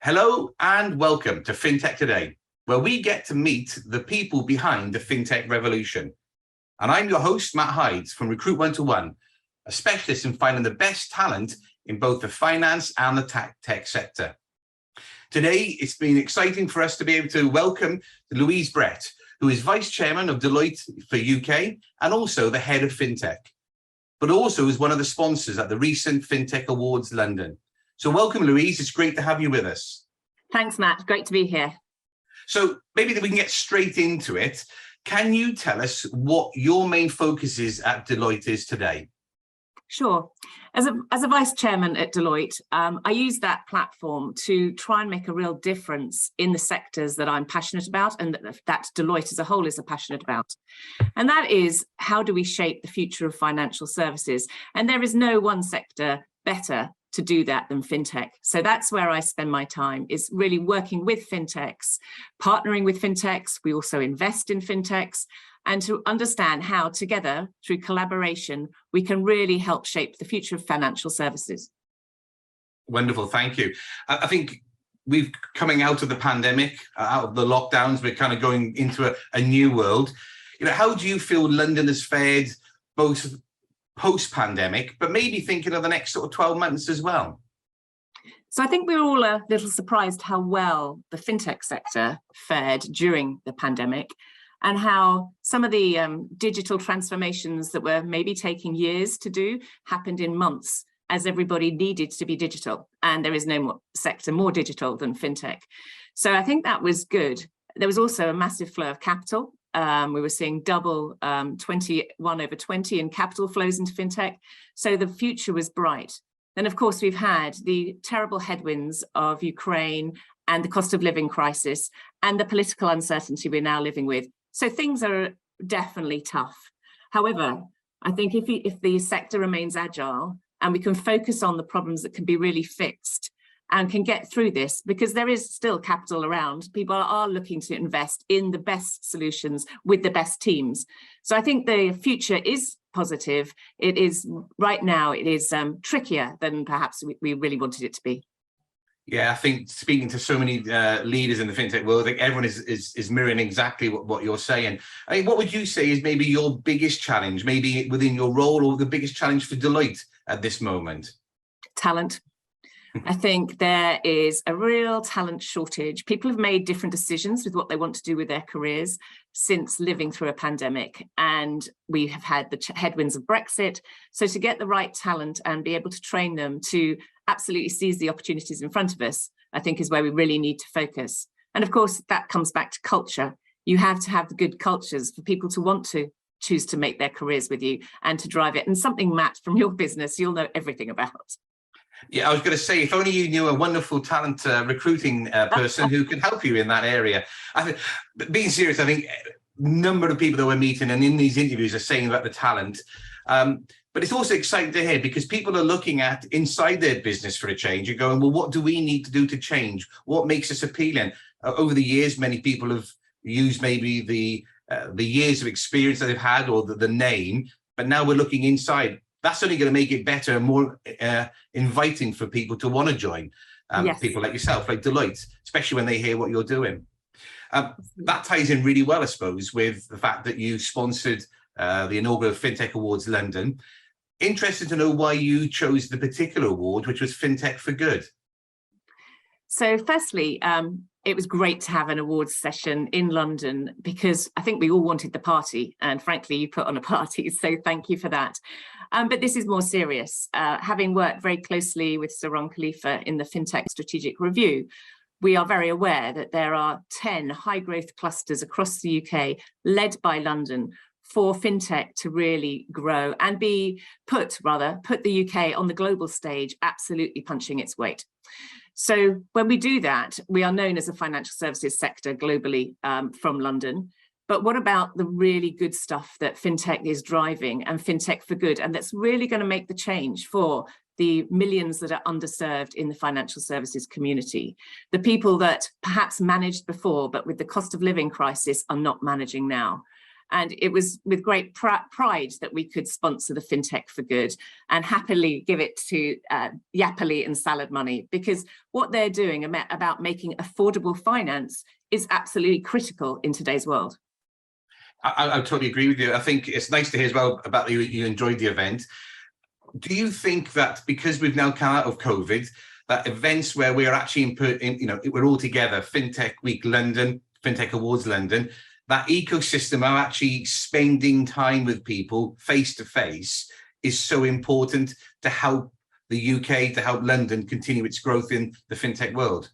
Hello and welcome to FinTech Today, where we get to meet the people behind the FinTech revolution. And I'm your host, Matt Hydes from Recruit 1-to-1, a specialist in finding the best talent in both the finance and the tech sector. Today, it's been exciting for us to be able to welcome Louise, who is Vice Chairman of Deloitte for UK and also the Head of FinTech, but also is one of the sponsors at the recent FinTech Awards London. So welcome, Louise. It's great to have you with us. Thanks, Matt. Great to be here. So maybe that we can get straight into it. Can you tell us what your main focus is at Deloitte is today? Sure. As a vice chairman at Deloitte, I use that platform to try and make a real difference in the sectors that I'm passionate about and that Deloitte as a whole is passionate about. And that is, how do we shape the future of financial services? And there is no one sector better to do that than fintech. So that's where I spend my time, is really working with fintechs, partnering with fintechs. We also invest in fintechs, and to understand how together, through collaboration, we can really help shape the future of financial services. Wonderful, thank you. I think we've coming out of the pandemic, out of the lockdowns, we're kind of going into a new world. How do you feel London has fared both post-pandemic, but maybe thinking of the next sort of 12 months as well? So I think we're all a little surprised how well the fintech sector fared during the pandemic, and how some of the digital transformations that were maybe taking years to do happened in months, as everybody needed to be digital. And there is no sector more digital than fintech. So I think that was good. There was also a massive flow of capital. We were seeing double 21/20 in capital flows into fintech. So the future was bright. Then, of course, we've had the terrible headwinds of Ukraine and the cost of living crisis and the political uncertainty we're now living with. So things are definitely tough. However, I think if the sector remains agile and we can focus on the problems that can be really fixed and can get through this, because there is still capital around, people are looking to invest in the best solutions with the best teams. So I think the future is positive. It is right now, it is trickier than perhaps we really wanted it to be. Yeah, I think speaking to so many leaders in the fintech world, I think everyone is mirroring exactly what you're saying. I mean, what would you say is maybe your biggest challenge, maybe within your role, or the biggest challenge for Deloitte at this moment? Talent. I think there is a real talent shortage. People have made different decisions with what they want to do with their careers since living through a pandemic, and we have had the headwinds of Brexit. So to get the right talent and be able to train them to absolutely seize the opportunities in front of us, I think is where we really need to focus. And of course, that comes back to culture. You have to have the good cultures for people to want to choose to make their careers with you and to drive it. And something, Matt, from your business, you'll know everything about. Yeah, I was going to say, if only you knew a wonderful talent recruiting person who could help you in that area. I think, being serious, I think a number of people that we're meeting and in these interviews are saying about the talent. But it's also exciting to hear, because people are looking at inside their business for a change and going, well, what do we need to do to change? What makes us appealing? Over the years, many people have used maybe the years of experience that they've had, or the name, but now we're looking inside. That's only going to make it better and more inviting for people to want to join. Yes. People like yourself, like Deloitte, especially when they hear what you're doing. That ties in really well, I suppose, with the fact that you sponsored the inaugural FinTech Awards London. Interested to know why you chose the particular award, which was FinTech for Good. So firstly, it was great to have an awards session in London, because I think we all wanted the party, and frankly, you put on a party, so thank you for that. But this is more serious. Having worked very closely with Sir Ron Khalifa in the FinTech Strategic Review, we are very aware that there are 10 high growth clusters across the UK, led by London, for fintech to really grow and put the UK on the global stage, absolutely punching its weight. So when we do that, we are known as a financial services sector globally from London. But what about the really good stuff that fintech is driving, and FinTech for Good, and that's really going to make the change for the millions that are underserved in the financial services community, the people that perhaps managed before, but with the cost of living crisis are not managing now. And it was with great pride that we could sponsor the FinTech for Good and happily give it to Yappily and Salad Money, because what they're doing about making affordable finance is absolutely critical in today's world. I totally agree with you. I think it's nice to hear as well about you enjoyed the event. Do you think that because we've now come out of COVID, that events where we're actually we're all together, FinTech Week London, FinTech Awards London, that ecosystem of actually spending time with people face to face is so important to help the UK, to help London continue its growth in the FinTech world?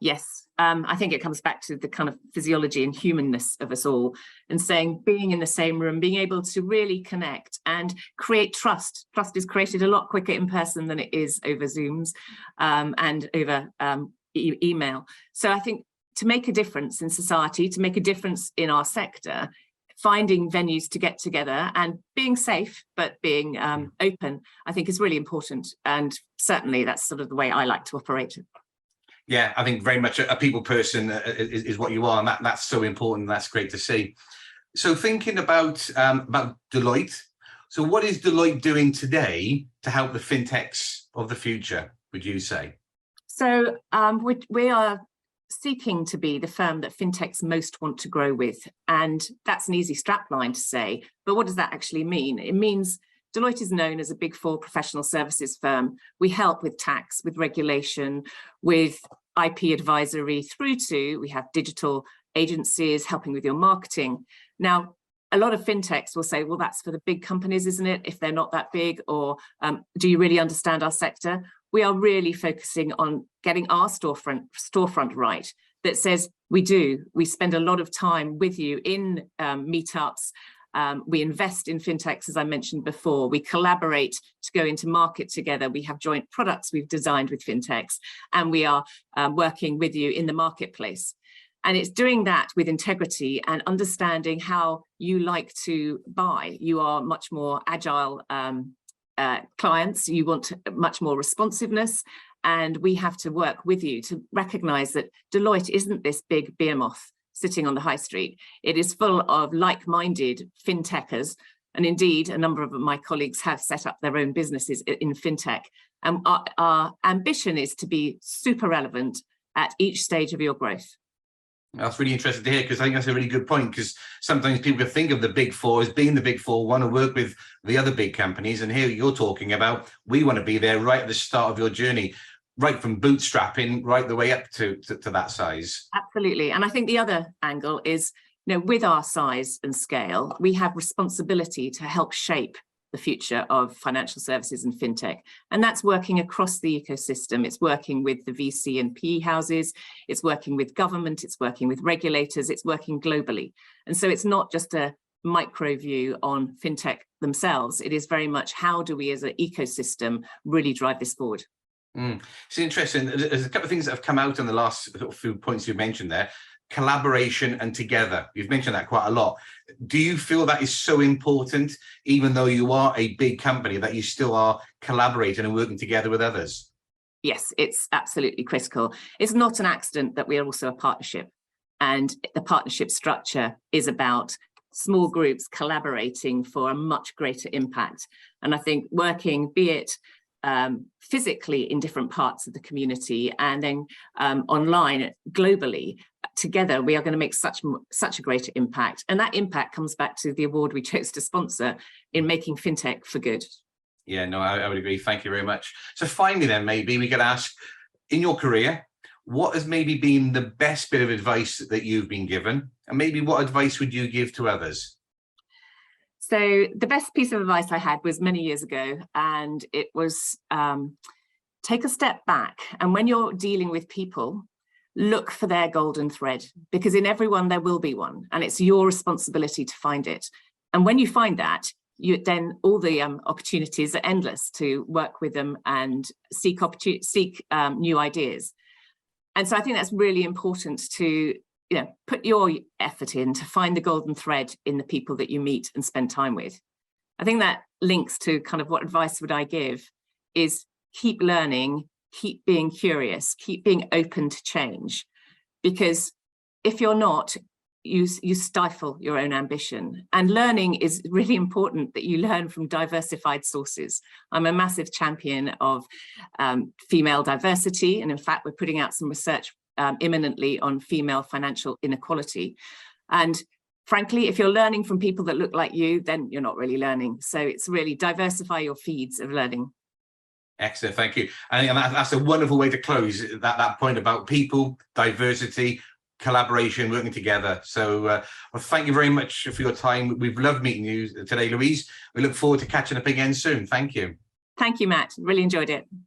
Yes, I think it comes back to the kind of physiology and humanness of us all, and saying being in the same room, being able to really connect and create trust. Trust is created a lot quicker in person than it is over Zooms and over email. So I think to make a difference in society, to make a difference in our sector, finding venues to get together and being safe, but being open, I think is really important. And certainly that's sort of the way I like to operate. Yeah, I think very much a people person is what you are, and that's so important. That's great to see. So thinking about Deloitte, so what is Deloitte doing today to help the fintechs of the future, would you say? So we are seeking to be the firm that fintechs most want to grow with, and that's an easy strapline to say, but what does that actually mean? It means Deloitte is known as a Big Four professional services firm. We help with tax, with regulation, with IP advisory, through to we have digital agencies helping with your marketing. Now, a lot of fintechs will say, well, that's for the big companies, isn't it? If they're not that big, or do you really understand our sector? We are really focusing on getting our storefront right, that says we do. We spend a lot of time with you in meetups. We invest in fintechs, as I mentioned before. We collaborate to go into market together. We have joint products we've designed with fintechs, and we are working with you in the marketplace. And it's doing that with integrity and understanding how you like to buy. You are much more agile clients. You want much more responsiveness. And we have to work with you to recognize that Deloitte isn't this big behemoth sitting on the high street. It is full of like-minded fintechers. And indeed, a number of my colleagues have set up their own businesses in fintech. And our ambition is to be super relevant at each stage of your growth. That's really interesting to hear, because I think that's a really good point, because sometimes people think of the Big Four as being the Big Four, want to work with the other big companies. And here you're talking about, we want to be there right at the start of your journey, right from bootstrapping right the way up to that size. Absolutely. And I think the other angle is, with our size and scale, we have responsibility to help shape the future of financial services and fintech. And that's working across the ecosystem. It's working with the VC and PE houses. It's working with government. It's working with regulators. It's working globally. And so it's not just a micro view on fintech themselves. It is very much, how do we as an ecosystem really drive this forward? It's interesting. There's a couple of things that have come out in the last few points you mentioned there. Collaboration and together. You've mentioned that quite a lot. Do you feel that is so important, even though you are a big company, that you still are collaborating and working together with others? Yes, it's absolutely critical. It's not an accident that we are also a partnership. And the partnership structure is about small groups collaborating for a much greater impact. And I think working, be it physically in different parts of the community and then online globally, together we are going to make such a greater impact. And that impact comes back to the award we chose to sponsor in making fintech for good. Yeah, no, I would agree. Thank you very much. So finally then, maybe we could ask, in your career, what has maybe been the best bit of advice that you've been given? And maybe what advice would you give to others? So the best piece of advice I had was many years ago, and it was take a step back. And when you're dealing with people, look for their golden thread, because in everyone there will be one, and it's your responsibility to find it. And when you find that, then all the opportunities are endless to work with them and seek new ideas. And so I think that's really important to put your effort in to find the golden thread in the people that you meet and spend time with. I think that links to kind of what advice would I give is keep learning, keep being curious, keep being open to change. Because if you're not, you stifle your own ambition. And learning is really important, that you learn from diversified sources. I'm a massive champion of female diversity. And in fact, we're putting out some research imminently on female financial inequality. And frankly, if you're learning from people that look like you, then you're not really learning. So it's really diversify your feeds of learning. Excellent, thank you. And that's a wonderful way to close that point about people, diversity, collaboration, working together. So well, thank you very much for your time. We've loved meeting you today, Louise. We look forward to catching up again soon. Thank you. Thank you, Matt. Really enjoyed it.